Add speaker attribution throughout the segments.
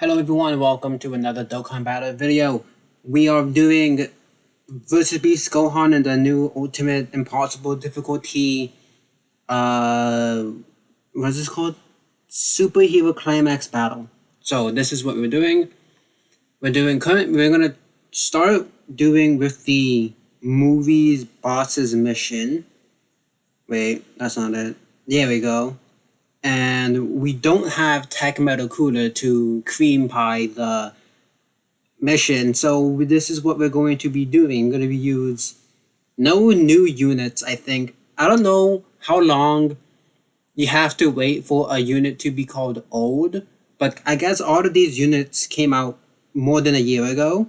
Speaker 1: Hello everyone, welcome to another Dokkan Battle video. We are doing versus Beast Gohan in the new Ultimate Impossible difficulty, what's this called? Superhero Climax Battle. So this is what we're doing. We're gonna start doing with the movie's boss's mission. Wait, that's not it. There we go. And we don't have Tech Metal Cooler to cream pie the mission, so this is what we're going to be doing. We're going to use no new units, I think. I don't know how long you have to wait for a unit to be called old, but I guess all of these units came out more than a year ago,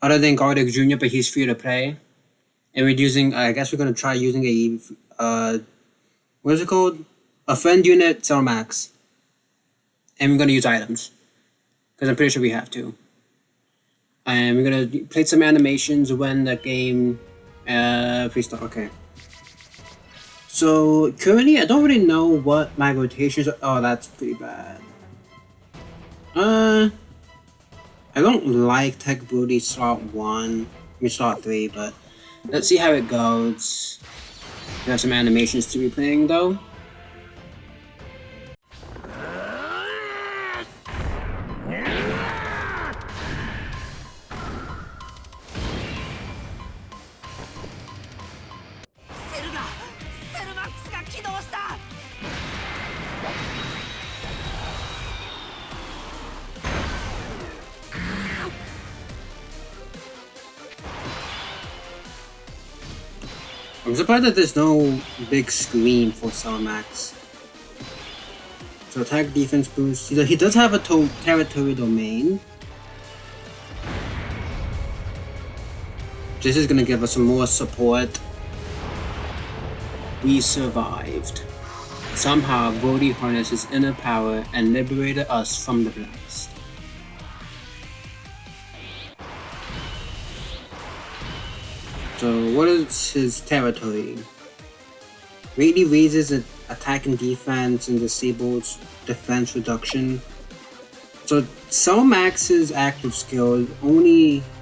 Speaker 1: other than Garlic Jr., but he's free to play. And we're using, I guess we're going to try using a, what is it called? A friend unit, Cell Max. And we're going to use items. Because I'm pretty sure we have to. And we're going to play some animations when the game... please stop. Okay. So, currently, I don't really know what my rotations are. Oh, that's pretty bad. I don't like Tech Brody slot 1. I mean, slot 3, but... Let's see how it goes. We have some animations to be playing, though. I'm surprised that there's no big screen for Cell Max. So attack defense boost. He does have a territory domain. This is gonna give us some more support. We survived. Somehow Brody harnessed his inner power and liberated us from the blast. So what is his territory? Greatly raises attack and defense and disables defense reduction. So Cell Max's active skill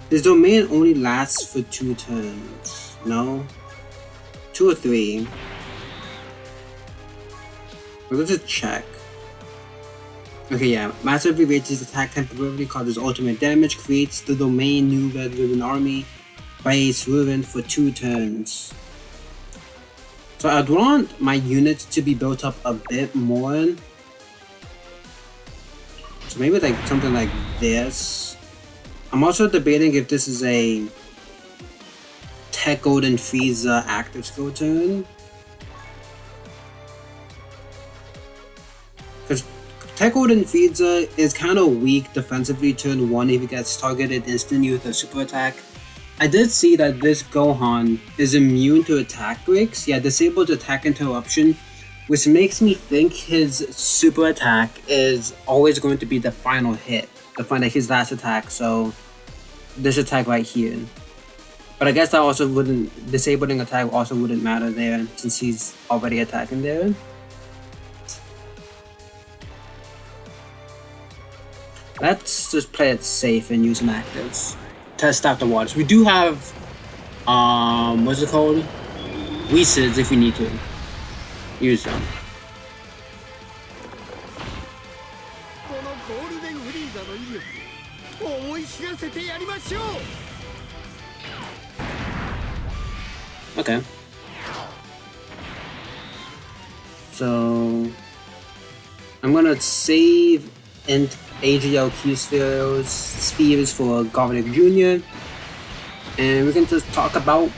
Speaker 1: his domain only lasts for 2 turns. No? 2 or 3. Let's just check. Okay, yeah. Massively raises attack temporarily, causes ultimate damage, creates the domain new Red Ribbon Army. Base ruined for 2 turns. So I'd want my units to be built up a bit more. So maybe like something like this. I'm also debating if this is a Tech Golden Frieza active skill turn. Because Tech Golden Frieza is kind of weak defensively turn 1 if he gets targeted instantly with a super attack. I did see that this Gohan is immune to attack breaks. Yeah, disabled attack interruption, which makes me think his super attack is always going to be the final hit, his last attack. So this attack right here. But I guess that also disabling attack also wouldn't matter there since he's already attacking there. Let's just play it safe and use some actives. Test out the waters. We do have, what's it called? Weeses if we need to use them. Okay. So I'm gonna save AGLQ spheres for Garlic Jr. And we can just talk about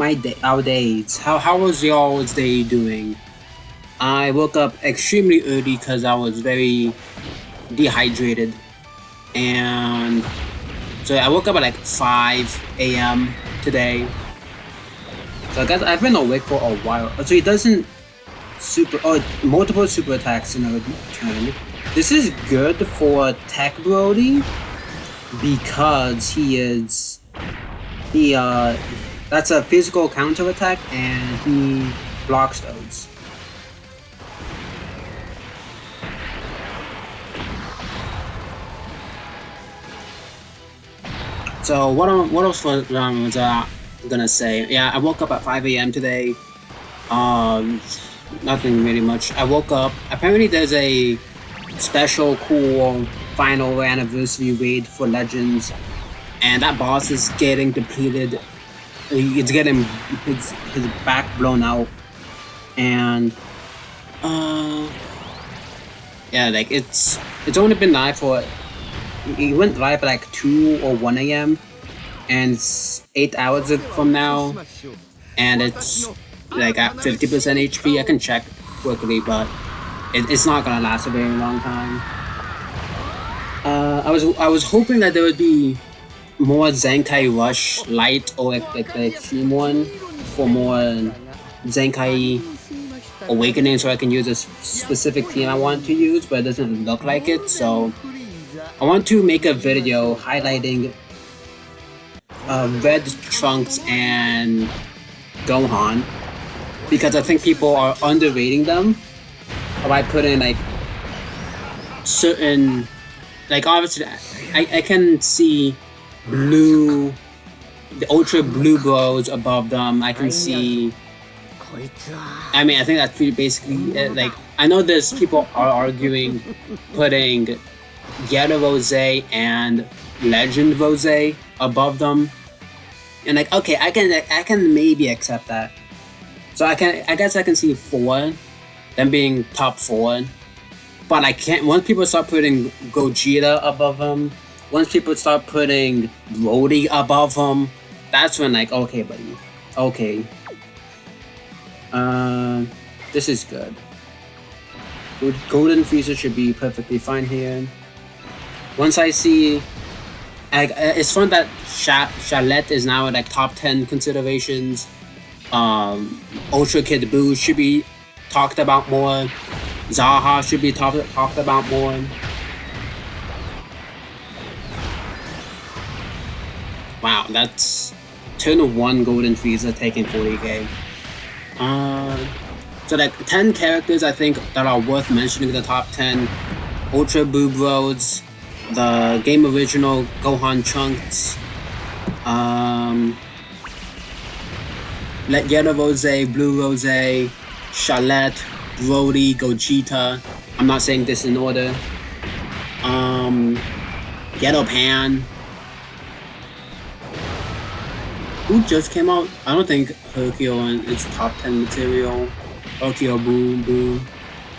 Speaker 1: our days. How was y'all's day doing? I woke up extremely early because I was very dehydrated. And so I woke up at like 5 a.m. today. So I guess I've been awake for a while. So he doesn't multiple super attacks in a turn. This is good for Tech Brody because that's a physical counter attack and he blocks those. So what else was gonna say? Yeah, I woke up at 5 a.m. today. Um, Nothing really much. I woke up. Apparently, there's a special cool final anniversary raid for Legends, and that boss is getting depleted. It's getting his back blown out, and uh, yeah, like it's only been live for. It went live at like 2 or 1 a.m. and it's 8 hours from now, and it's like at 50% HP. I can check quickly, but it's not gonna last a very long time. I was hoping that there would be more Zenkai Rush Light or like the Extreme one for more Zenkai Awakening, so I can use a specific team I want to use, but it doesn't look like it. So I want to make a video highlighting Red Trunks and Gohan because I think people are underrating them by putting like certain, like obviously I can see blue, the ultra blue bros above them. I can see, I mean, I think that's pretty basically it. Like, I know there's people are arguing putting Yellow Rose and Legend Rose above them, and like, okay, I can maybe accept that. So I guess I can see them being top 4, but I can't. Once people start putting Gogeta above them, once people start putting Brody above them, that's when like, okay, buddy, okay. This is good. Golden Frieza should be perfectly fine here. Once I see, it's fun that Charlotte is now at like top 10 considerations. Ultra Kid Buu should be talked about more. Zaha should be talked about more. Wow, that's turn of 1 Golden Frieza taking 40k. So like 10 characters I think that are worth mentioning in the top 10. Ultra Boo Bros, the game original Gohan Trunks, Yellow Rose, Blue Rose, Charlotte, Brody, Gogeta. I'm not saying this in order. Yellow Pan. Who just came out? I don't think Hercule and its top 10 material. Hercule, boom, boom.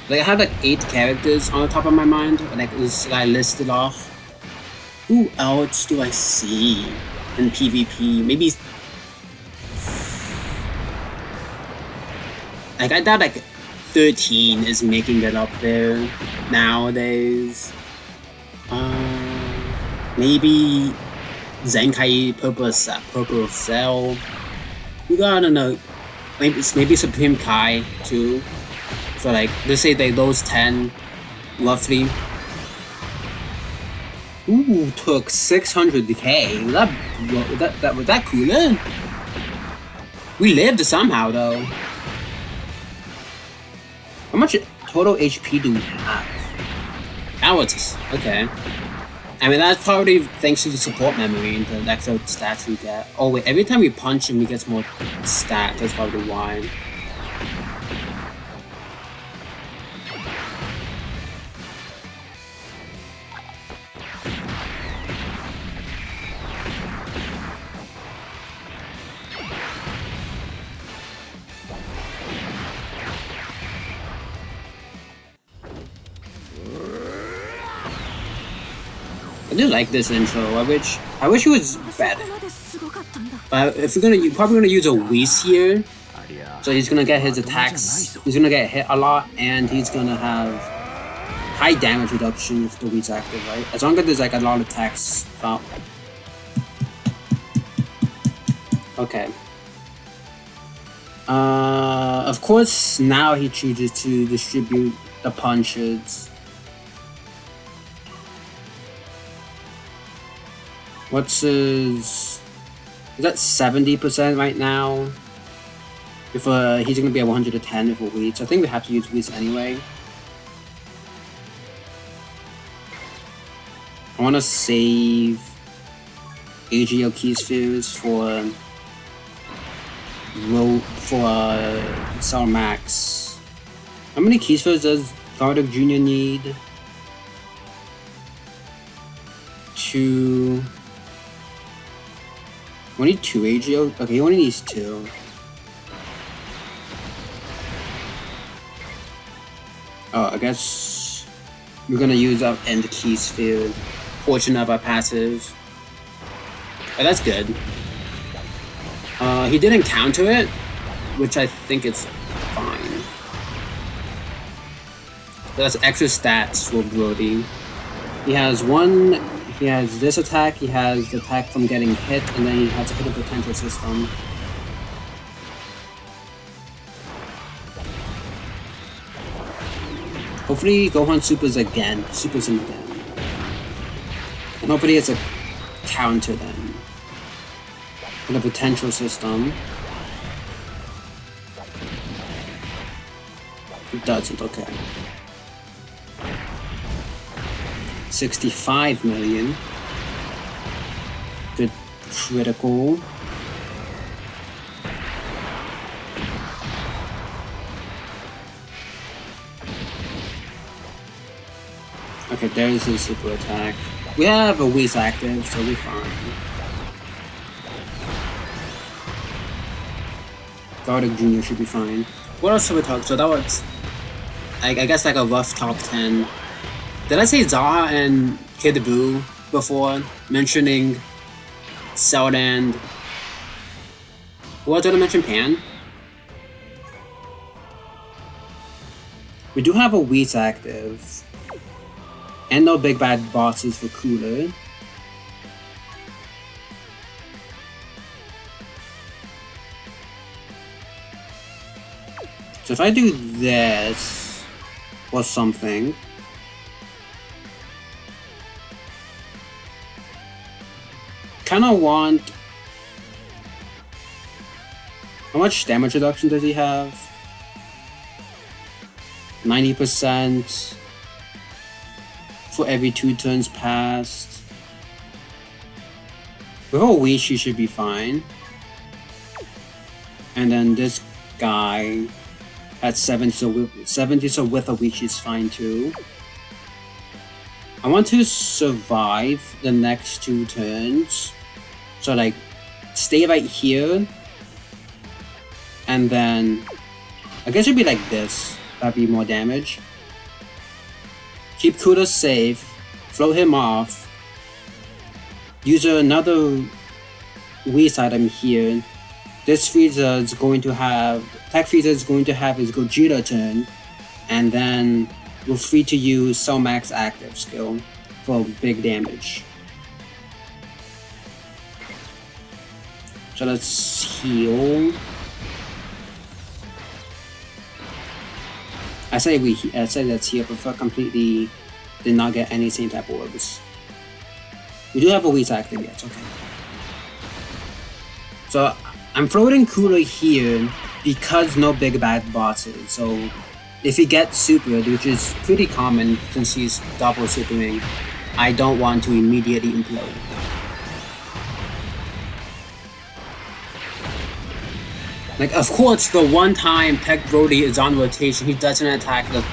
Speaker 1: Like I have like 8 characters on the top of my mind, like I listed off. Who else do I see in PvP? Maybe like I doubt like 13 is making it up there nowadays. Maybe Zenkai Purple Cell. We gotta know. Maybe Supreme Kai too. So like let's say those 10 roughly. Ooh, took 600k. Was that cooler? We lived somehow though. How much total HP do we have? That was okay. I mean, that's probably thanks to the support memory and the extra stats we get. Oh wait, every time we punch him, he gets more stats. That's probably why. I do like this intro. I wish it was better. But if you're probably gonna use a Whis here, so he's gonna get his attacks. He's gonna get hit a lot, and he's gonna have high damage reduction if the Whis active, right? As long as there's like a lot of attacks. Okay. Of course, now he chooses to distribute the punches. What's his... Is that 70% right now? If he's gonna be at 110 with a Whis. I think we have to use Whis anyway. I wanna save... AGL key spheres for Cell Max. How many key spheres does Garlic Jr. need? 2. We need 2 AGL? Okay, he only needs 2. Oh, I guess we're gonna use up End Key Sphere portion of our passive. Oh, that's good. He didn't counter it, which I think is fine. That's extra stats for Brody. He has this attack, he has the attack from getting hit, and then he has a hit a potential system. Hopefully Gohan supers him again. And hopefully it's a counter then. With a potential system. It doesn't, okay. 65 million. Good critical. Okay, there's his super attack. We have a Whis active, so we're fine. Garlic Jr. should be fine. What else should we talk? So that was, I guess, like a rough top 10. Did I say Zaha and Kid Buu before? Mentioning Cell and... What did I mention? Pan? We do have a Whis active. And no big bad bosses for Cooler. So if I do this or something, kinda want... How much damage reduction does he have? 90%. For every 2 turns passed. With a Whis, she should be fine. And then this guy at 70, so with a Whis, she's fine too. I want to survive the next 2 turns. So like, stay right here. And then, I guess it'd be like this. That'd be more damage. Keep Kuda safe, float him off, use another Whis item here. This Frieza is going to have, Tech Frieza is going to have his Gogeta turn, and then we're free to use Cell Max active skill for big damage. So let's heal. I say let's heal, but for completely did not get any same type of orbs. We do have a Whis active, yes, okay. So I'm floating Cooler here because no big bad bosses. So if he gets supered, which is pretty common since he's double supering, I don't want to immediately implode. Like, of course, the one time Tech Brody is on rotation, he doesn't attack the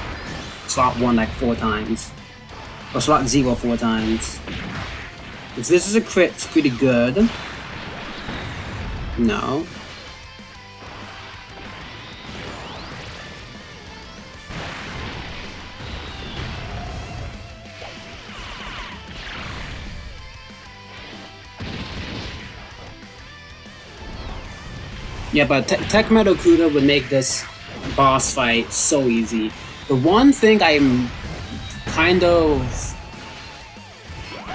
Speaker 1: slot 1 like 4 times. Or slot 0 4 times. If this is a crit, it's pretty good. No. Yeah, but Tech Metal Kuda would make this boss fight so easy. The one thing I'm kind of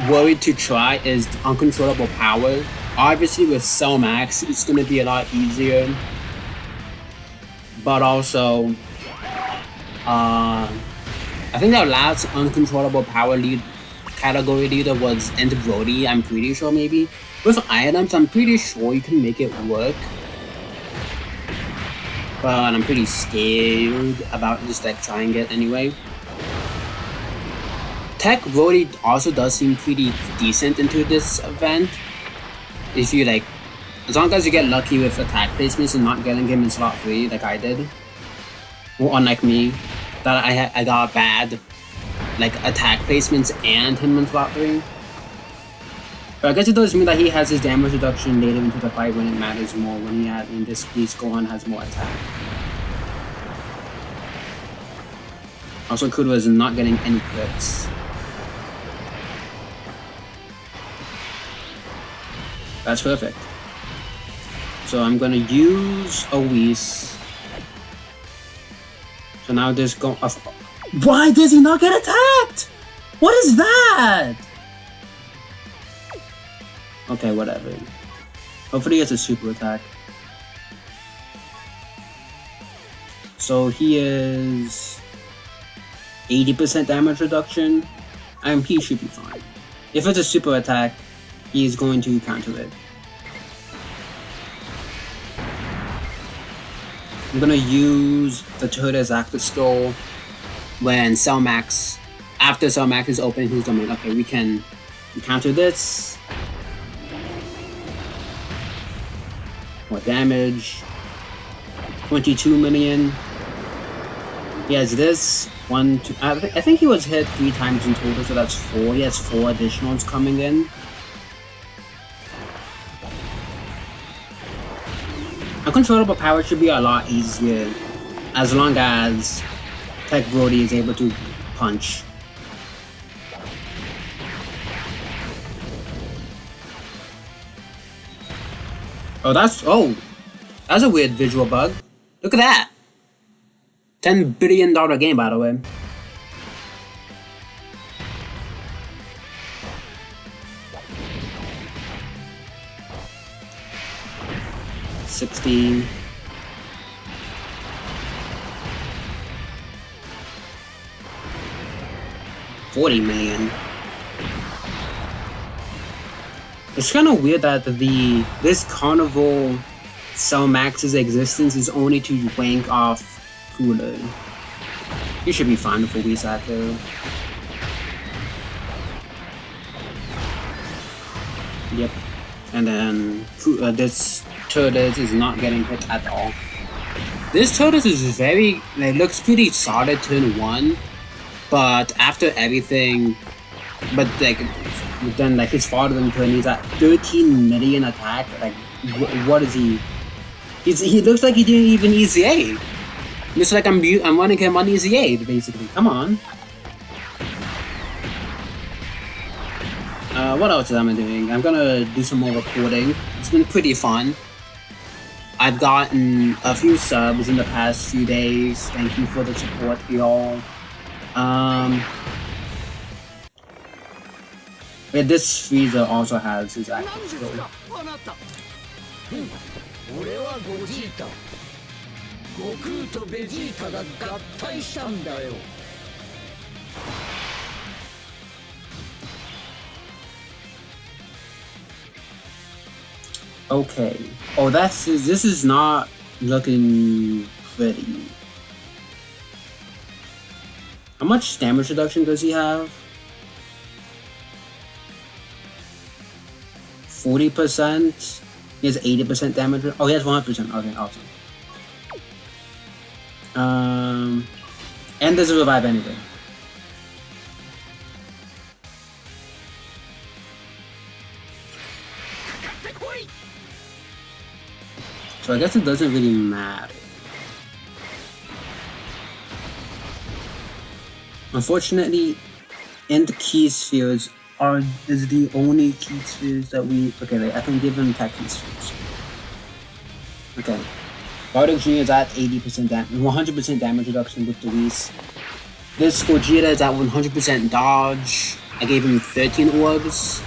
Speaker 1: worried to try is Uncontrollable Power. Obviously with Cell Max, it's going to be a lot easier. But also, I think our last Uncontrollable Power lead category leader was End Brody, I'm pretty sure maybe. With items, I'm pretty sure you can make it work. But I'm pretty scared about just like trying it anyway. Tech Brody also does seem pretty decent into this event. if you like, as long as you get lucky with attack placements and not getting him in slot 3 like I did, or unlike me, that I got bad like attack placements and him in slot 3. But I guess it does mean that he has his damage reduction later into the fight when it matters more, when in this piece Gohan has more attack. Also, Kudo is not getting any crits. That's perfect. So I'm gonna use a Whis. So now this go. Why does he not get attacked? What is that? Okay, whatever. Hopefully he has a super attack. So he is 80% damage reduction. He should be fine. If it's a super attack, he is going to counter it. I'm gonna use the Turtle's active skill when Cell Max, after Cell Max is opening his domain. Okay, we can counter this. More damage. 22 million. He has this. 1, 2. I think he was hit 3 times in total, so that's 4. He has 4 additionals coming in. Uncontrollable power should be a lot easier as long as Tech Brody is able to punch. That's a weird visual bug. Look at that. $10 billion game, by the way. $60. $40 million. It's kind of weird that this carnival Cell Max's existence is only to wank off Cooler. You should be fine with a Whis though. Yep. And then this Turtles is not getting hit at all. This Turtles is very, like, looks pretty solid turn 1, but after everything, but like then like his father in turn, he's at 13 million attack. Like, what is he? He looks like he didn't even EZA. Looks like I'm running him on EZA basically. Come on. What else am I doing? I'm gonna do some more recording. It's been pretty fun. I've gotten a few subs in the past few days. Thank you for the support, y'all. Yeah, this Frieza also has his active skill. Okay. Oh, this is not looking pretty. How much damage reduction does he have? 40%. He has 80% damage. Oh, he has 100%. Okay, awesome. And there's a revive anyway. So I guess it doesn't really matter. Unfortunately, in the key spheres is the only key spheres that we... Okay, wait, I can give him tech key spheres. Okay. Bardock Jr. is at 80% damage, 100% damage reduction with the Whis. This Gogeta is at 100% dodge. I gave him 13 orbs.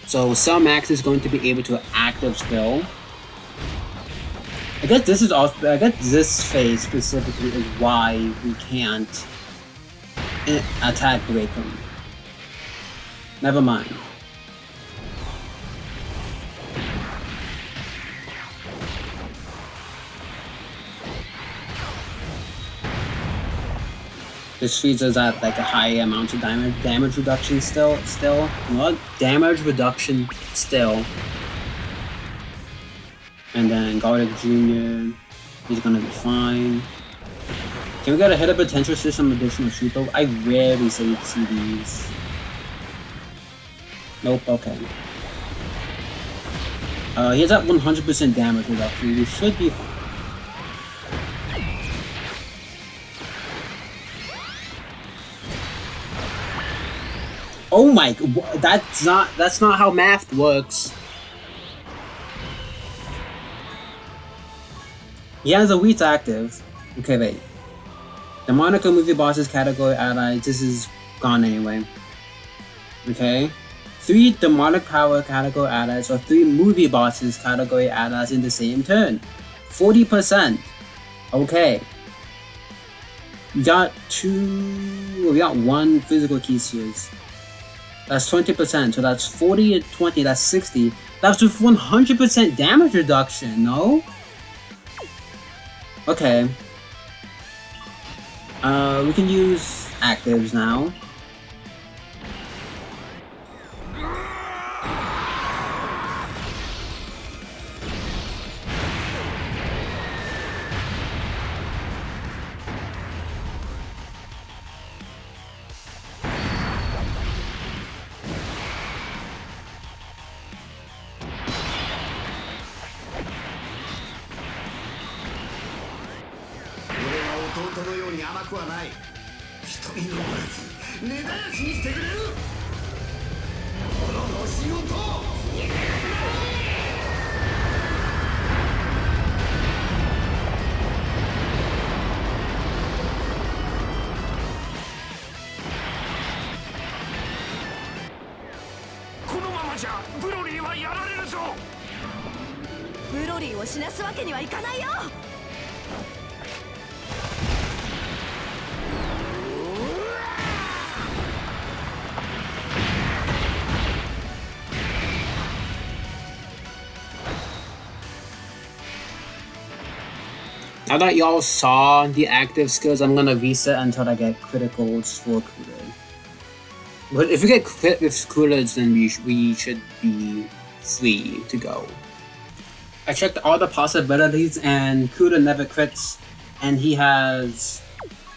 Speaker 1: So Cell Max is going to be able to active skill. I guess this is also... I guess this phase specifically is why we can't attack break him. Never mind. This Frieza's at like a high amount of damage reduction still. What? Damage reduction still. And then Garlic Jr. He's gonna be fine. Can we get a hit of potential system additional super? I rarely see these. Nope, okay. He has that 100% damage reduction. We should be fine. Oh my, that's not how math works. He has a wheat active. Okay, wait. The Monaco movie bosses category allies. This is gone anyway. Okay. 3 demonic power category allies or 3 movie bosses category allies in the same turn. 40%. Okay. We got 1 physical key series. That's 20%, so that's 40 and 20, that's 60. That's with 100% damage reduction, no? Okay. We can use actives now. Now that y'all saw the active skills, I'm gonna reset until I get criticals for Cooler. But if we get crit with Coolers, then we should be free to go. I checked all the possibilities, and Cooler never crits, and he has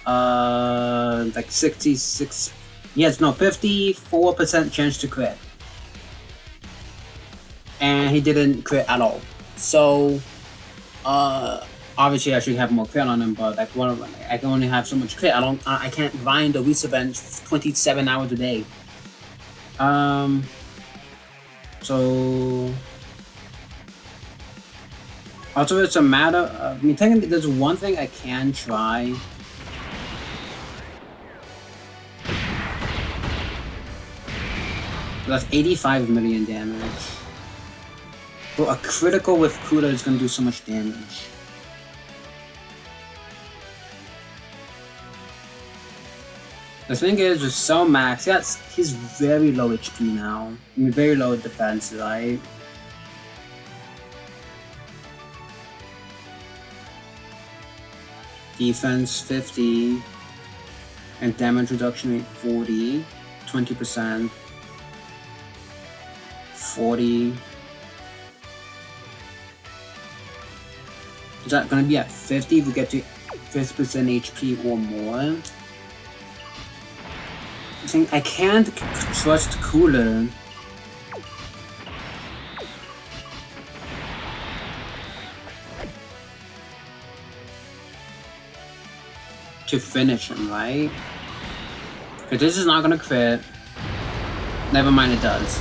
Speaker 1: like 66. He has 54% chance to crit, and he didn't crit at all. So, obviously I should have more crit on him, but like I can only have so much crit. I can't grind the Wii event 27 hours a day. So also it's a matter of, I mean, technically there's one thing I can try. That's 85 million damage. But a critical with Kuda is gonna do so much damage. The thing is, with Cell Max, he's very low HP now. I mean, very low defense, right? Defense 50, and damage reduction rate 40, 20%, 40. Is that gonna be at 50 if we get to 50% HP or more? I can't trust Cooler. To finish him, right? If this is not gonna crit, never mind, it does.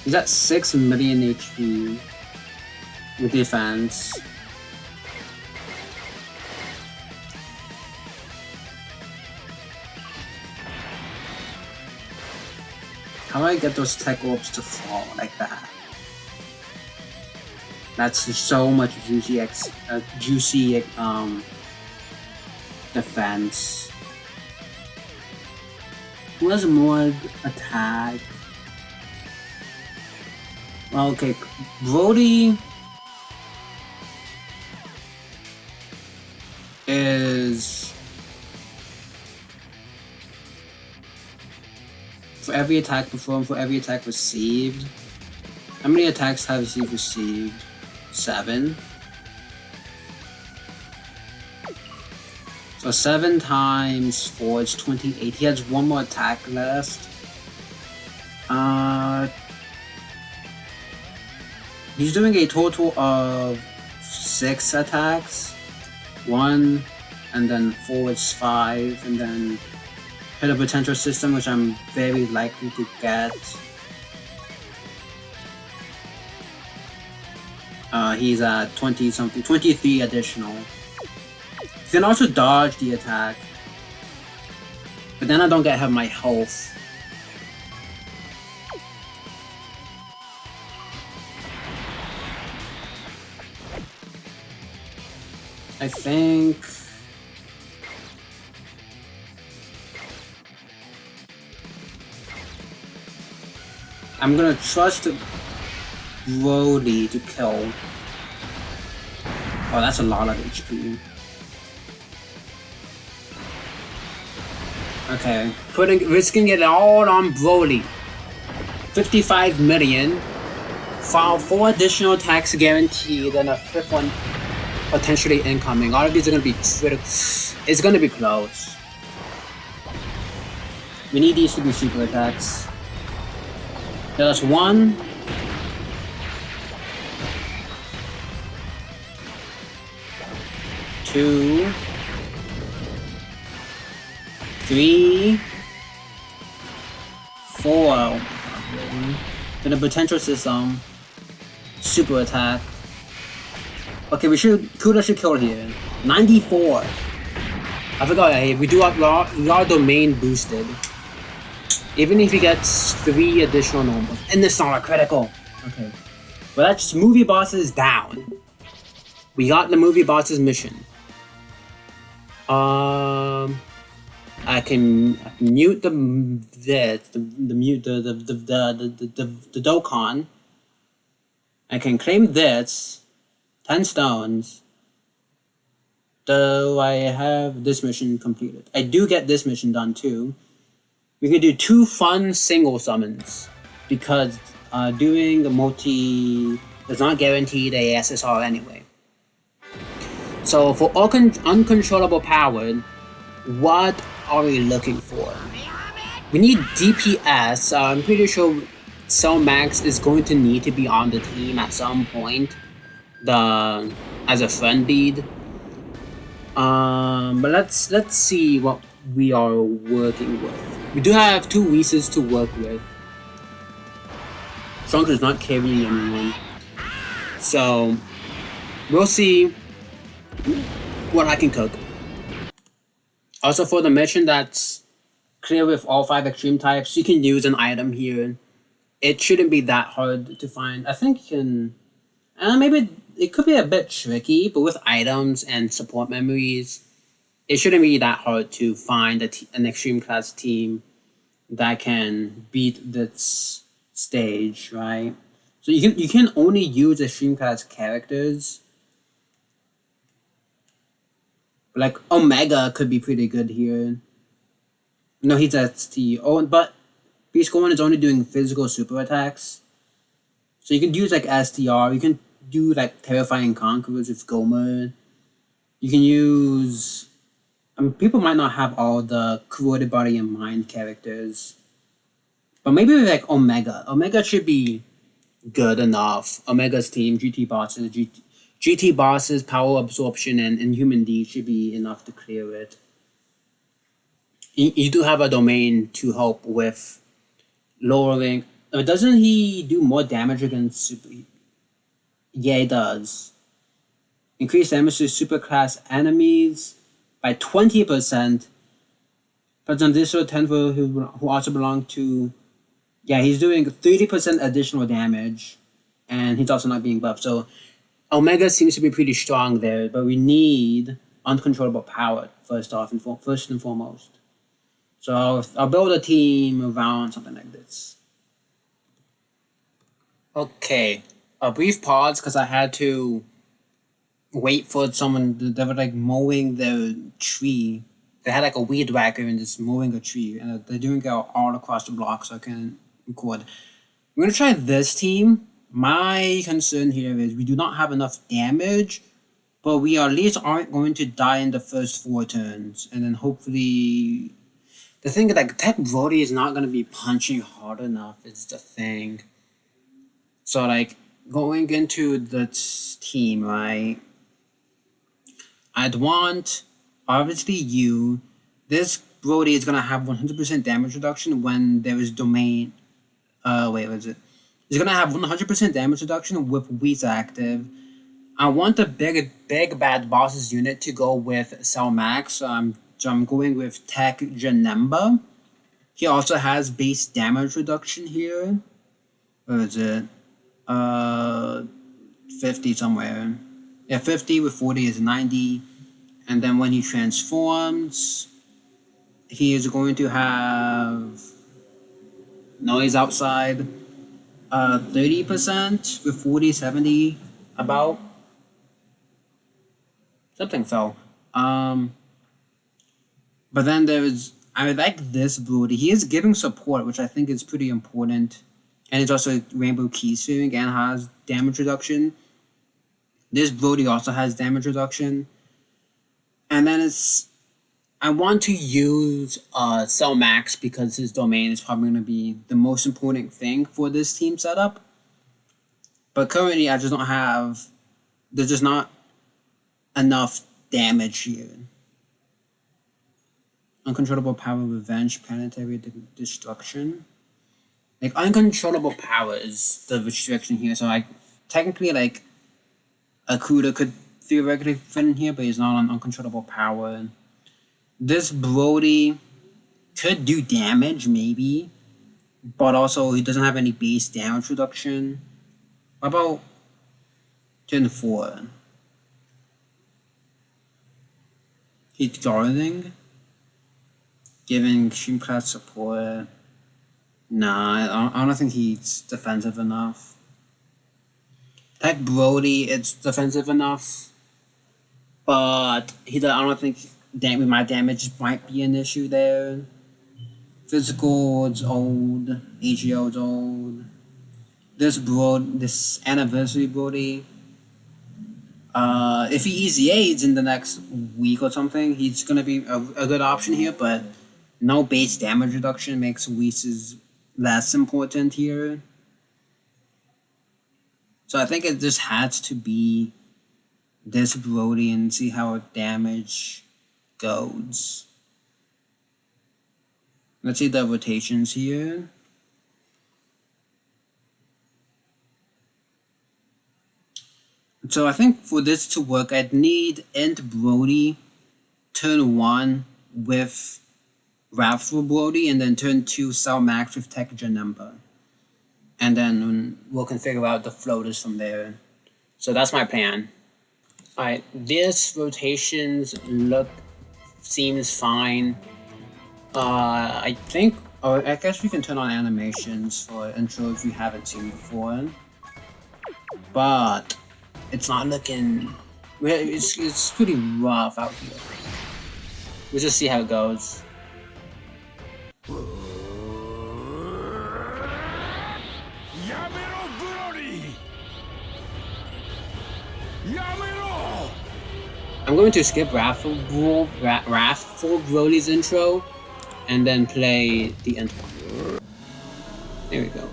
Speaker 1: He's at 6 million HP with defense. How do I get those tech orbs to fall like that? That's just so much juicy defense. Who has more attack? Well, okay, Brody is for every attack performed, for every attack received. How many attacks has he received? 7. So 7 times 4 is 28. He has one more attack left. He's doing a total of 6 attacks. 1, and then 4 is 5, and then hit a potential system, which I'm very likely to get. He's at 20 something, 23 additional. You can also dodge the attack, but then I don't get half my health. I think I'm gonna trust Brody to kill. Oh, that's a lot of HP. Okay, risking it all on Brody. 55 million. 4 additional attacks guaranteed, and a 5th one potentially incoming. All of these are gonna be critical. It's gonna be close. We need these to be super attacks. That's 1. 2, 3, 4. Then a potential system. Super attack. Okay, Kuda should kill here. 94. I forgot, hey, we are domain boosted. Even if he gets 3 additional normals. And it's not a critical. Okay. Well, that's movie bosses down. We got the movie bosses mission. I can mute the Dokkan. I can claim this. 10 stones. Do I have this mission completed? I do get this mission done too. We can do 2 fun single summons because doing the multi does not guarantee the SSR anyway. So for uncontrollable power, what are we looking for? We need DPS. I'm pretty sure Cell Max is going to need to be on the team at some point. As a friend lead. But let's see what we are working with. We do have 2 Reeses to work with. Strong does not carry anyone. So we'll see what I can cook. Also for the mission that's clear with all 5 extreme types, you can use an item here. It shouldn't be that hard to find. I think you can... maybe it could be a bit tricky, but with items and support memories, it shouldn't be that hard to find an extreme class team that can beat this stage, right? So you can only use extreme class characters. Like Omega could be pretty good here. No, he's ST. Oh, but Beast Gohan is only doing physical super attacks. So you can use like STR. You can do like Terrifying Conquerors with Gomer. You can use... people might not have all the Corroded Body and Mind characters. But maybe like Omega. Omega should be good enough. Omega's team, GT bosses, power absorption, and Inhuman D should be enough to clear it. You do have a domain to help with lowering... doesn't he do more damage against super... Yeah, he does. Increase damage to superclass enemies by 20%. But on this 10 who also belong to... Yeah, he's doing 30% additional damage. And he's also not being buffed. So Omega seems to be pretty strong there. But we need uncontrollable power first and foremost. So I'll build a team around something like this. Okay. A brief pause because I had to wait for someone. They were like mowing their tree. They had like a weed whacker and just mowing a tree, and they're doing it all across the block, so I can record. We're gonna try this team. My concern here is we do not have enough damage, but we at least aren't going to die in the first 4 turns, and then hopefully. The thing is, like, Tech Brody is not gonna be punching hard enough. Is the thing. So like going into the team, right? I'd want obviously you. This Brody is gonna have 100% damage reduction when there is domain. Wait, what is it? He's gonna have 100% damage reduction with Weez active. I want the big bad bosses unit to go with Cell Max. So I'm going with Tech Janemba. He also has base damage reduction here. Where is it? 50 somewhere. Yeah, 50 with 40 is 90. And then when he transforms, he is going to have noise outside. 30% with 40, 70, about. Something fell. But then I like this Brody. He is giving support, which I think is pretty important. And it's also Rainbow Key Sphearing and has damage reduction. This Brody also has damage reduction. And then I want to use Cell Max because his domain is probably going to be the most important thing for this team setup. But currently, I just don't have. There's just not enough damage here. Uncontrollable Power, Revenge, Planetary Destruction. Like, Uncontrollable Power is the restriction here. So, like, technically, like, Akuda could theoretically fit in here, but he's not on Uncontrollable Power. This Brody could do damage, maybe. But also, he doesn't have any base damage reduction. What about turn 4? He's guarding. Giving extreme class support. Nah, I don't think he's defensive enough. Tech Brody, it's defensive enough. But I don't think my damage might be an issue there. Physical, it's old. AGO, it's old. This Anniversary Brody. If he easy aids in the next week or something, he's gonna be a good option here, but no base damage reduction makes Whis less important here. So I think it just has to be this Brody and see how damage goes. Let's see the rotations here. So I think for this to work, I'd need Int Brody turn 1 with Wrathful Brody, and then turn 2 Cell Max with Tech Janemba. And then we'll configure out the floaters from there. So that's my plan. Alright, this rotations seems fine. I think, or I guess we can turn on animations for intros we haven't seen before. But it's not looking. It's pretty rough out here. We'll just see how it goes. I'm going to skip Wrathful Broly's intro and then play the end one. There we go.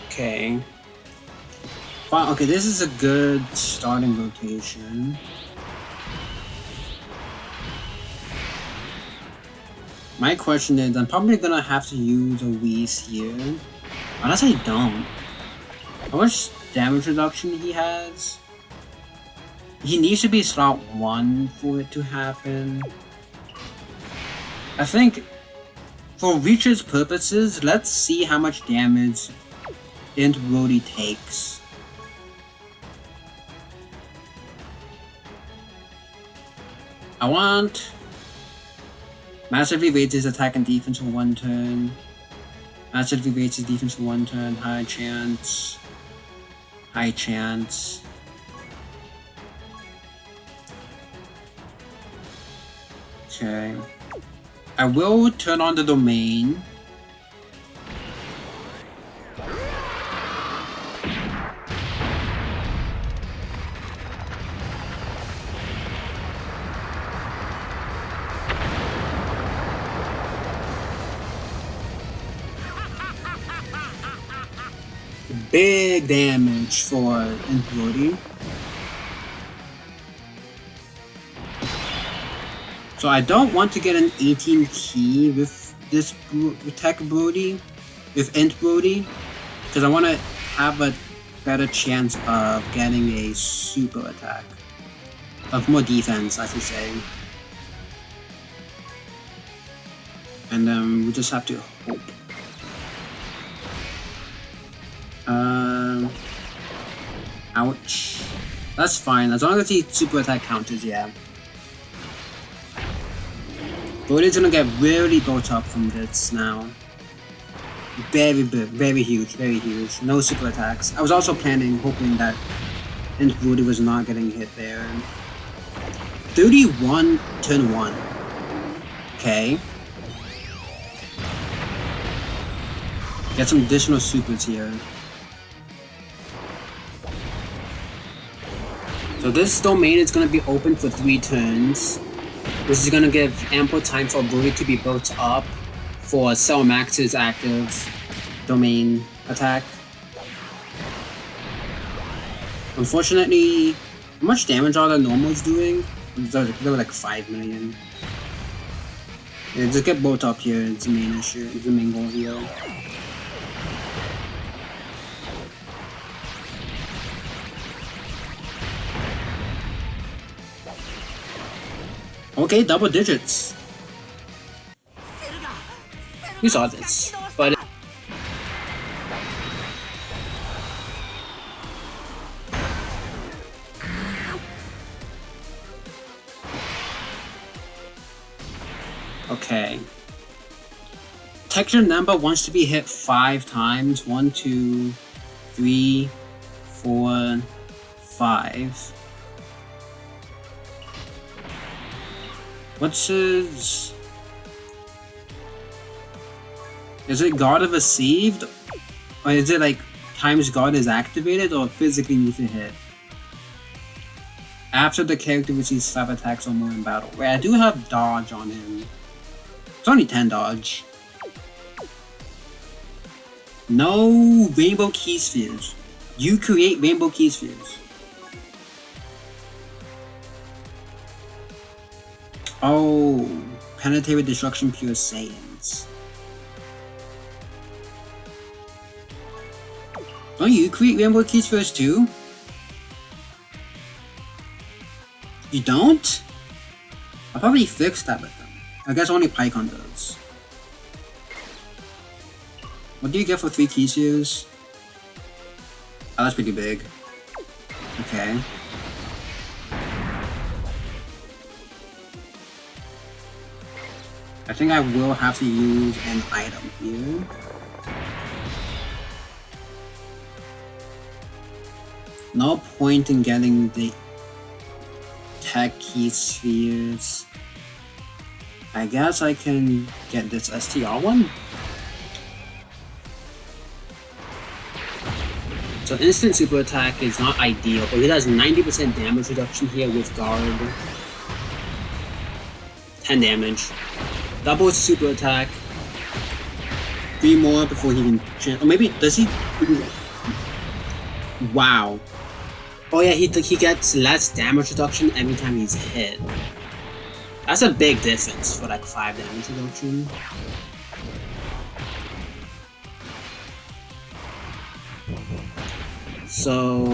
Speaker 1: Okay. Fine, okay, this is a good starting rotation. My question is, I'm probably gonna have to use a Whis here. Unless I don't. How much damage reduction he has? He needs to be slot 1 for it to happen. I think for research purposes, let's see how much damage Int Brody takes. I want massively raise his attack and defense for 1 turn. Massively raise his defense for 1 turn. High chance. High chance. Okay. I will turn on the domain. Big damage for Int. So I don't want to get an 18 key with this Tech Brody, with Int Brody, because I want to have a better chance of getting a super attack. Of more defense, I should say. And we just have to hope. Ouch. That's fine, as long as the super attack counters, yeah. Brody's gonna get really built up from this now. Very big, very huge, very huge. No super attacks. I was also hoping that Int Brody was not getting hit there. 31, turn 1. Okay. Get some additional supers here. So this domain is going to be open for 3 turns. This is going to give ample time for Brody to be built up for Cell Max's active domain attack. Unfortunately, how much damage are the normals doing? They're like 5 million. Yeah, just get both up here, it's the main issue, it's the main goal here. Okay, double digits. We saw this, but okay. Texture number wants to be hit 5 times. 1, 2, 3, 4, 5. What's his... Is it God of Received? Or is it like times God is activated or physically needs to hit? After the character receives 5 attacks or more in battle. Wait, I do have dodge on him. It's only 10 dodge. No rainbow key spheres. You create rainbow key spheres. Oh, planetary destruction pure Saiyans. Don't you create rainbow key spheres too? You don't? I'll probably fix that with them. I guess only Pycon does. What do you get for 3 key spheres? Oh, that's pretty big. Okay. I think I will have to use an item here. No point in getting the tech key spheres. I guess I can get this STR one. So instant super attack is not ideal, but he does 90% damage reduction here with guard. 10 damage. Double super attack. 3 more before he can... Or maybe... Does he... Wow. Oh yeah, he gets less damage reduction every time he's hit. That's a big difference for like 5 damage reduction. So...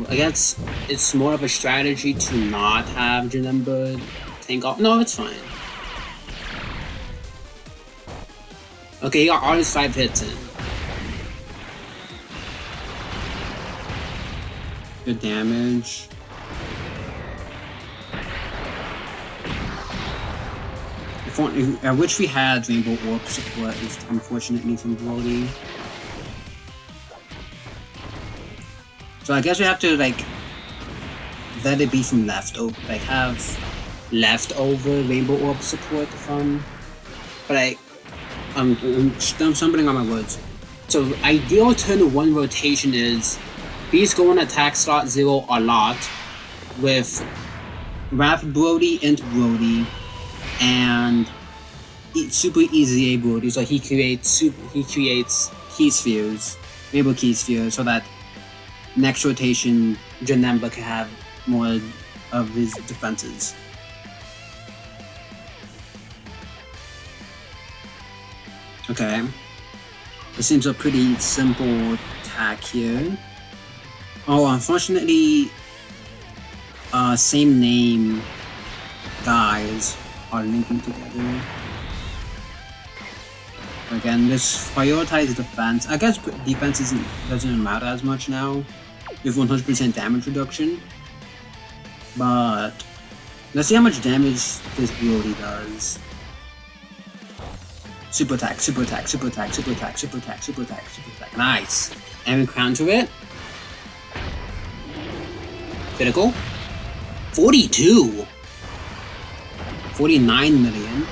Speaker 1: I guess it's more of a strategy to not have Janemba tank off. No, it's fine. Okay, he got all his 5 hits in. Good damage. I wish we had Rainbow Orb support, unfortunately, from Brody. So I guess we have to, like, let it be from leftover, like, have leftover Rainbow Orb support from. But I'm stumbling on my words. So ideal turn 1 rotation is Beast go on attack slot 0 a lot with Rapid Brody, Int Brody, and super easy A Brody. So he creates key spheres, Rainbow key spheres, so that next rotation Janemba can have more of his defenses. Okay. This seems a pretty simple attack here. Oh, unfortunately, same name guys are linking together. Again, this prioritizes defense. I guess defense doesn't matter as much now with 100% damage reduction. But let's see how much damage this Brody does. Super attack, super attack, super attack, super attack, super attack, super attack, super attack. Nice. And we counter it. Critical. 42. 49 million.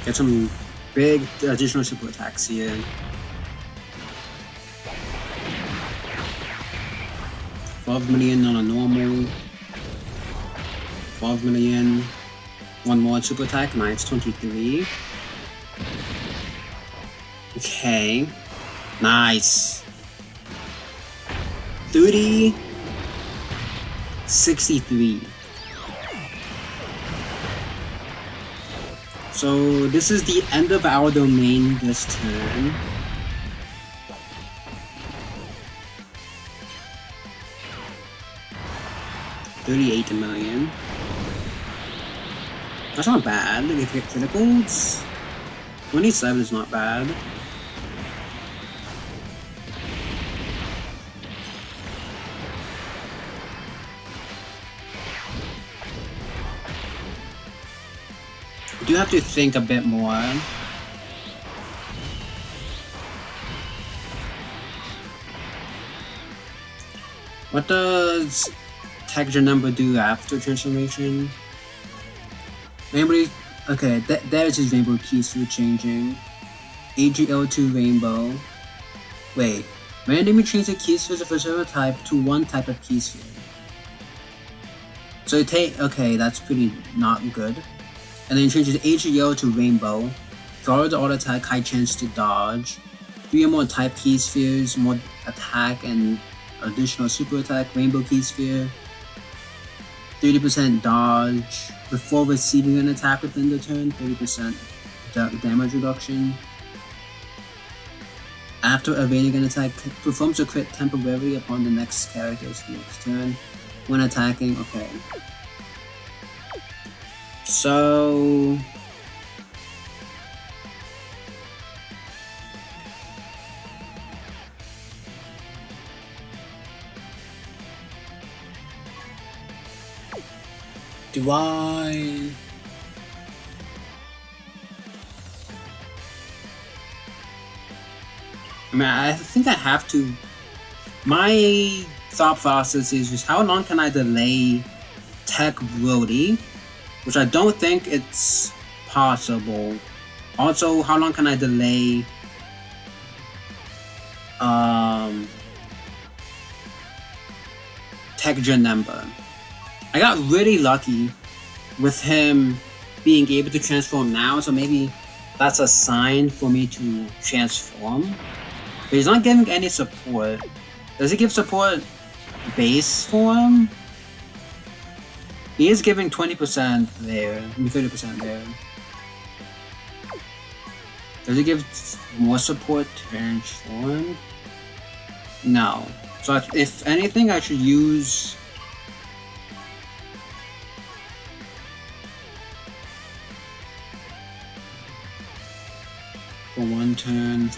Speaker 1: Get some big additional super attacks here. $12 million on a normal. 12 million. One more super attack. Nice. 23. Okay. Nice. 30. 63. So this is the end of our domain this turn. $38 million. That's not bad. If you get criticals, 27 is not bad. You do have to think a bit more. What does texture number do after transformation? Rainbow. Okay, there's his rainbow keys for changing. AGL to rainbow. Wait, randomly change the key sphere of a server type to one type of key sphere. So okay, that's pretty not good. And then changes AGL to rainbow. Guard auto attack, high chance to dodge. 3 or more type key spheres, more attack and additional super attack, rainbow key sphere. 30% dodge before receiving an attack within the turn, 30% damage reduction. After evading an attack, performs a crit temporarily upon the next character's next turn. When attacking, okay. So do I mean, I think I have to. My thought process is just how long can I delay Tech Brody, which I don't think it's possible. Also, how long can I delay Tech Janemba? I got really lucky with him being able to transform now, so maybe that's a sign for me to transform. But he's not giving any support. Does he give support base form? He is giving 20% there, 30% there. Does it give more support to transform? No. So if anything, I should use... for one turn.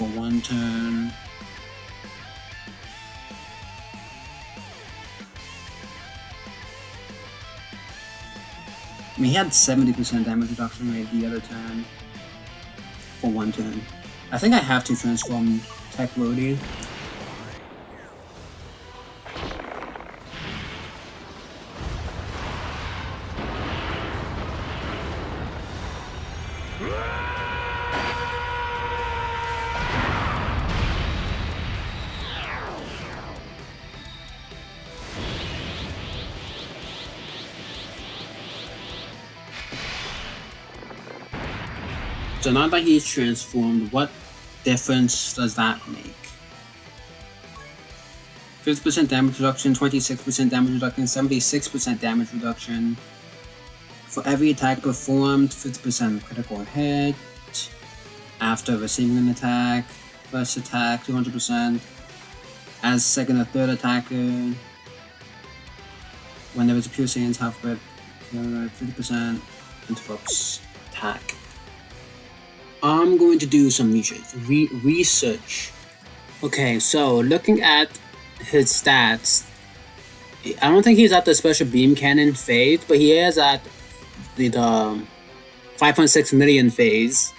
Speaker 1: I mean, he had 70% damage reduction rate the other turn. For one turn. I think I have to transform Tech Rody. So now that he's transformed, what difference does that make? 50% damage reduction, 26% damage reduction, 76% damage reduction. For every attack performed, 50% critical hit. After receiving an attack, first attack, 200%. As second or third attacker, when there is a pure Saiyan's half grip, 50% interrupts attack. I'm going to do some research. Okay, so looking at his stats, I don't think he's at the special beam cannon phase, but he is at the 5.6 million phase.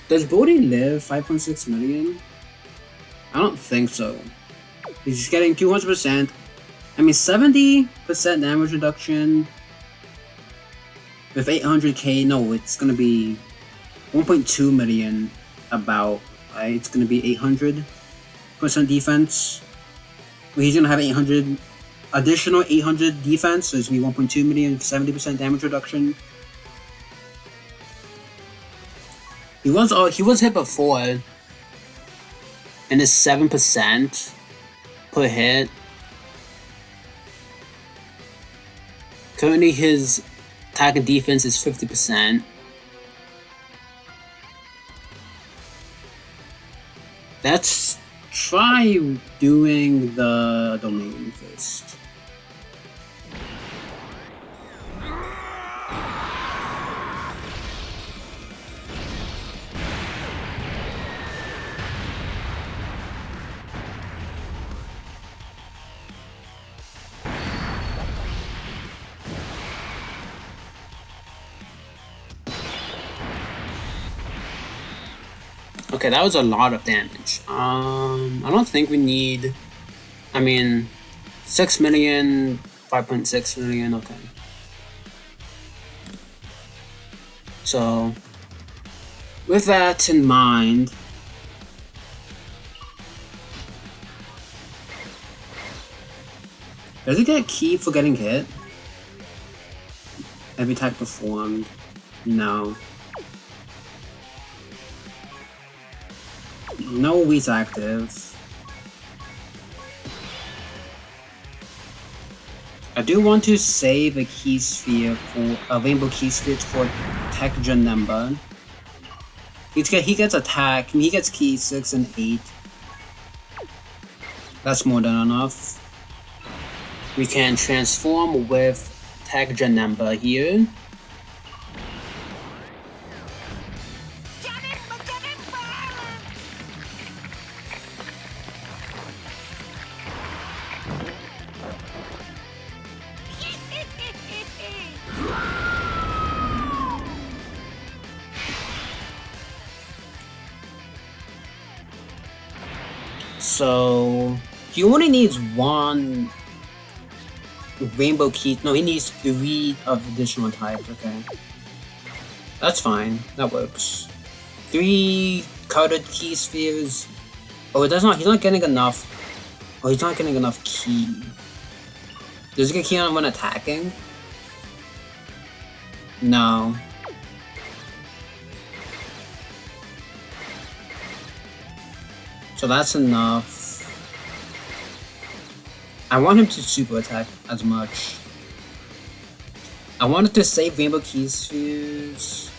Speaker 1: Does Bodhi live 5.6 million? I don't think so. He's just getting 200%. I mean, 70% damage reduction with 800k. No, it's gonna be 1.2 million about, right? It's gonna be 800% defense. Well, he's gonna have 800 additional 800 defense, so it's gonna be 1.2 million, 70% damage reduction. He was hit before, and it's 7% per hit. Currently, his attack and defense is 50%. Let's try doing the domain first. Okay, that was a lot of damage. I don't think we need... I mean, 6 million, 5.6 million, okay. So, with that in mind... Does it get a key for getting hit? Every attack performed? No. No Wii's active. I do want to save a key sphere for a rainbow key sphere for Tech Gen number. He gets attack. He gets key 6 and 8. That's more than enough. We can transform with Tech Gen number here. So he only needs one rainbow key. No, he needs 3 of additional types. Okay, that's fine. That works. 3 colored key spheres. Oh, it does not. He's not getting enough. Oh, he's not getting enough key. Does he get key on when attacking? No. So that's enough. I want him to super attack as much. I wanted to save rainbow key spheres.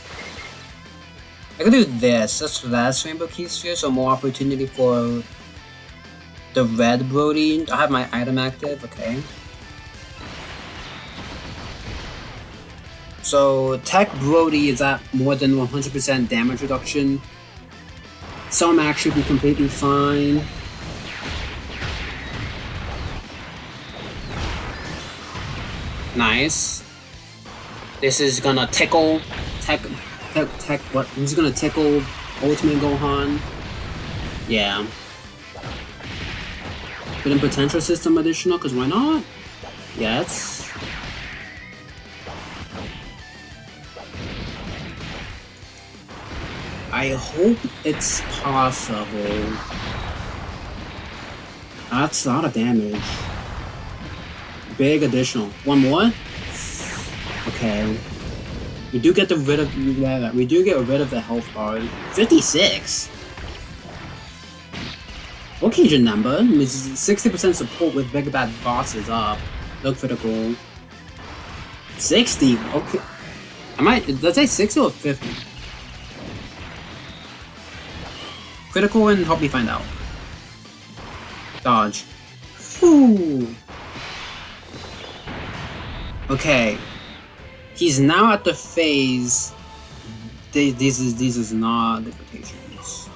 Speaker 1: I can do this. That's less Rainbow Key Sphere, so more opportunity for the red Brody. I have my item active, okay. So Tech Brody is at more than 100% damage reduction. Some actually be completely fine. Nice. This is gonna tickle Tech what? This is gonna tickle Ultimate Gohan. Yeah. Put in potential system additional, cause why not? Yes. I hope it's possible. That's a lot of damage. Big additional. One more? Okay. We do get rid of the health bar. 56? Okay, your number. 60% support with Big Bad Bosses up. Look for the goal. 60? Okay. Did I say 60 or 50? Critical and help me find out. Dodge. Ooh. Okay. He's now at the phase. These is not the quotations.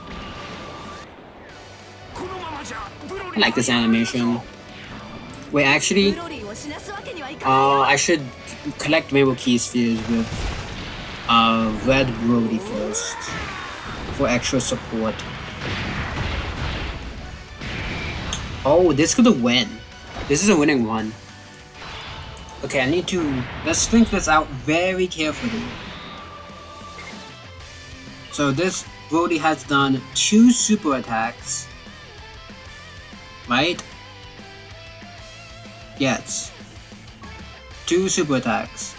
Speaker 1: I like this animation. Wait, actually, I should collect Rainbow Key Spheres with Red Brody first for extra support. Oh, this could win. This is a winning one. Okay, let's think this out very carefully. So this Brody has done 2 super attacks. Right? Yes. 2 super attacks.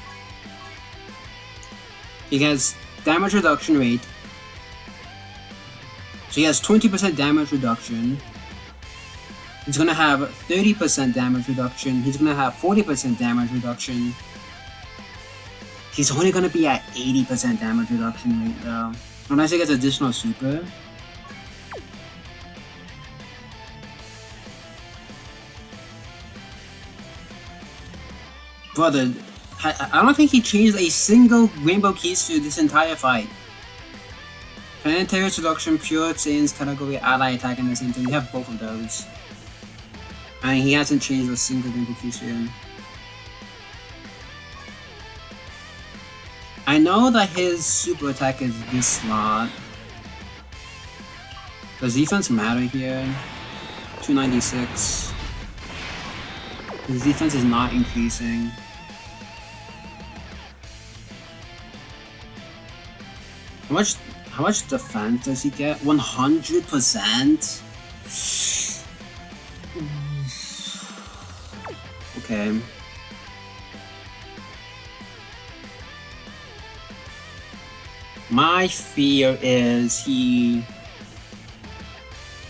Speaker 1: He has damage reduction rate. So he has 20% damage reduction. He's gonna have 30% damage reduction. He's gonna have 40% damage reduction. He's only gonna be at 80% damage reduction rate though. Unless he gets additional super. Brother, I don't think he changed a single Rainbow Key Sphere this entire fight. Planetary Seduction, Pure Saiyans category, ally attack, and the same thing. We have both of those. And he hasn't changed a single Rainbow Key Sphere. I know that his super attack is this slot. Does defense matter here? 296. His defense is not increasing. How much defense does he get? 100%? Okay. My fear is I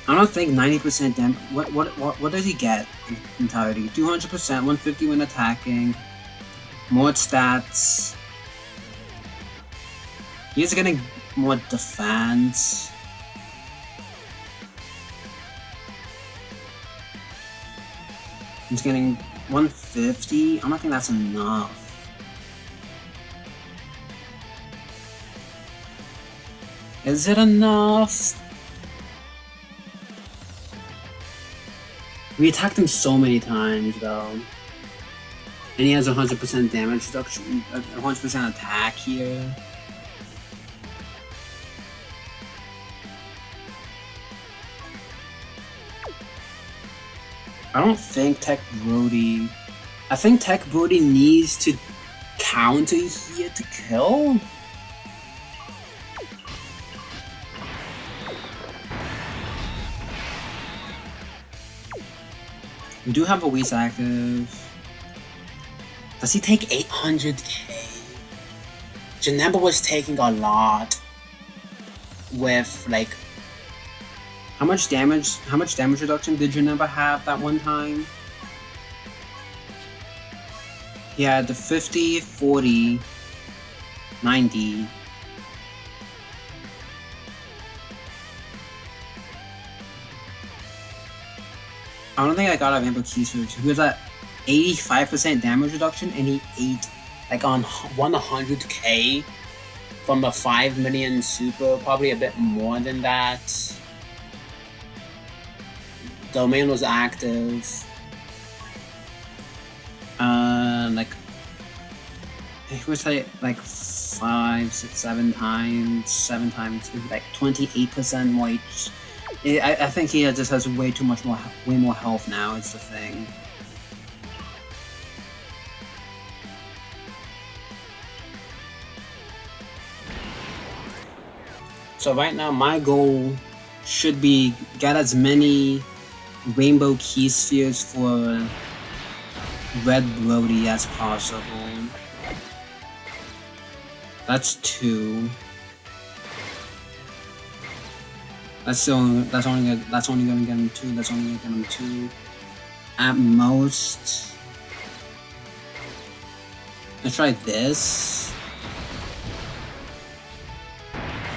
Speaker 1: don't think 90% damage. What does he get in entirety? 200%, 150 when attacking. More stats. He's getting more defense. He's getting 150. I don't think that's enough. Is it enough? We attacked him so many times though. And he has 100% damage reduction, 100% attack here. I don't think Tech Brody... I think Tech Brody needs to counter here to kill? We do have a Whis active. Does he take 800k? Janemba was taking a lot with like... How much damage reduction did Janemba have that one time? Yeah, the 50, 40, 90. I don't think I got a Rainbow Key Switch. He was at 85% damage reduction, and he ate like on 100k from the 5 million super, probably a bit more than that. Domain was active. Like it was like 5, 6, 7 times, 7 times, like 28% more. I think he just has way more health now. Is the thing. So right now, my goal should be get as many Rainbow Key Spheres for Red Brody as possible. That's 2. That's only gonna get him 2. That's only gonna get him 2. At most. Let's try this.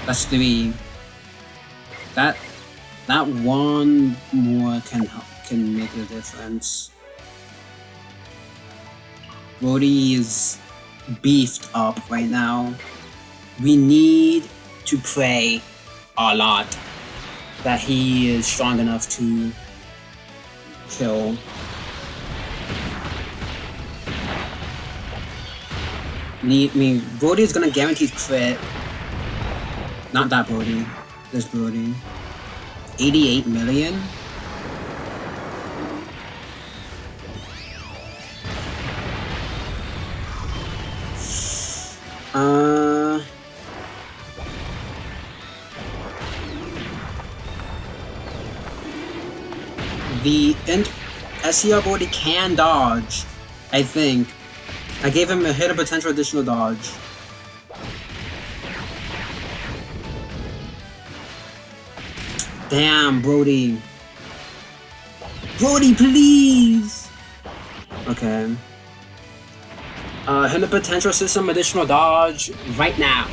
Speaker 1: That's 3. That one more can make a difference. Brody is beefed up right now. We need to pray a lot that he is strong enough to kill. Brody is gonna guarantee crit. Not that Brody. This Brody. 88 million? The SCR Brody can dodge, I think. I gave him a hit of potential additional dodge. Damn, Brody. Brody, please! Okay. Hit a potential system additional dodge right now.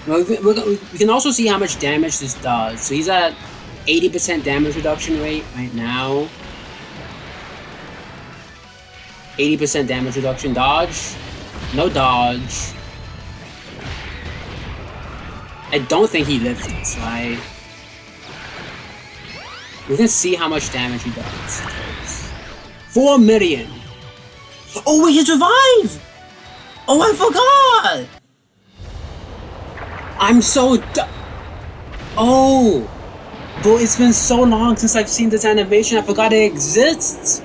Speaker 1: We can also see how much damage this does. So he's at 80% damage reduction rate right now. 80% damage reduction. Dodge. No dodge. I don't think he lives this, right? We can see how much damage he does. 4 million! Oh wait, he survived! Oh, I forgot! I'm so oh! Bro, it's been so long since I've seen this animation, I forgot it exists!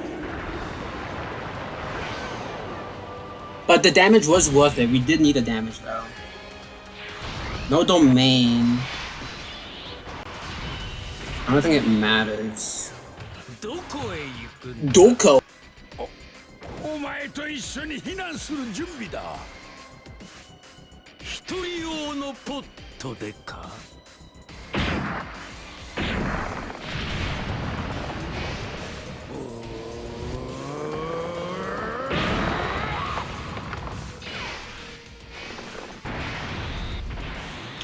Speaker 1: But the damage was worth it. We did need the damage though. No domain. I don't think it matters. Doko.
Speaker 2: お前と一緒に避難する準備だ。一人用のポットでか。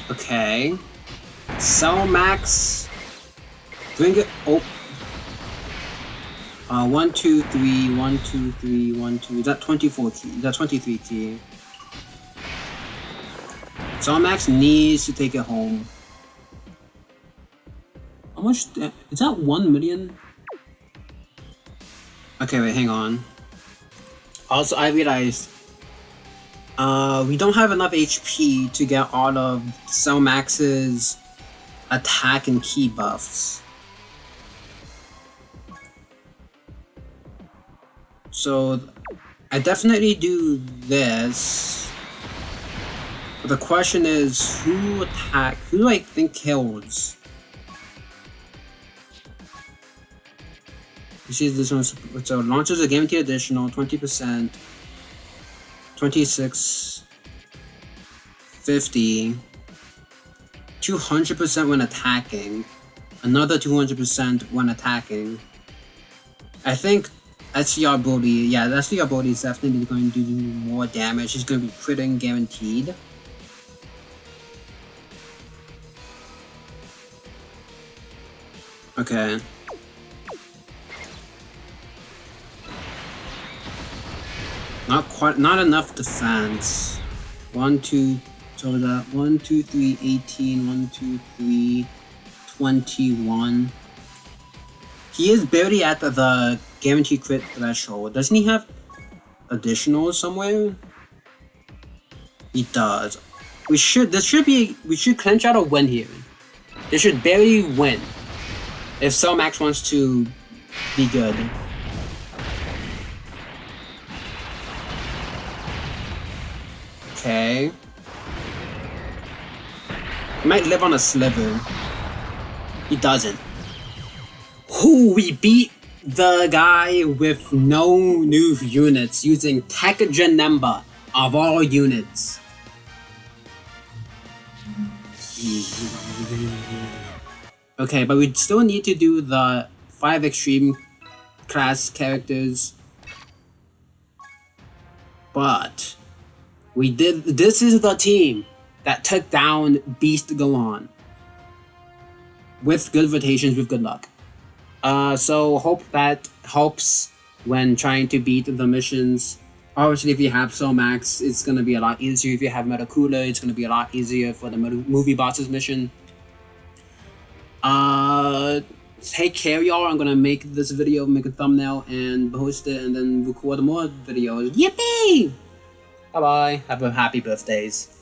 Speaker 1: Okay. Cell max. Bring it. Oh. 1, 2, 3, 1, 2, 3, 1, 2. Is that 24 key? Is that 23 key? Cell max needs to take it home. How much? Is that 1 million? Okay, wait, hang on. Also, I realized we don't have enough HP to get all of Cell Max's attack and key buffs. So I definitely do this. But the question is, who do I think kills? You see this one, so launches a guaranteed additional 20%, 26, 50, 200% when attacking, another 200% when attacking. I think SCR Brody, yeah, SCR Brody is definitely going to do more damage. He's going to be critting guaranteed. Okay. Not enough defense. 1, 2, so that 1, 2, 3, 18, 1, 2, 3, 21. He is barely at the guaranteed crit threshold. Doesn't he have additional somewhere? He does. We should clinch out a win here. They should barely win if Max wants to be good. Okay. He might live on a sliver. He doesn't. Who we beat the guy with no new units using Tech Genemba of all units. Okay, but we still need to do the 5 extreme class characters. But we did. This is the team that took down Beast Gohan with good rotations, with good luck. So hope that helps when trying to beat the missions. Obviously, if you have Max, it's gonna be a lot easier. If you have Metacooler, it's gonna be a lot easier for the movie bosses mission. Take care, y'all. I'm gonna make this video, make a thumbnail, and post it, and then record more videos. Yippee! Bye bye. Have a happy birthdays.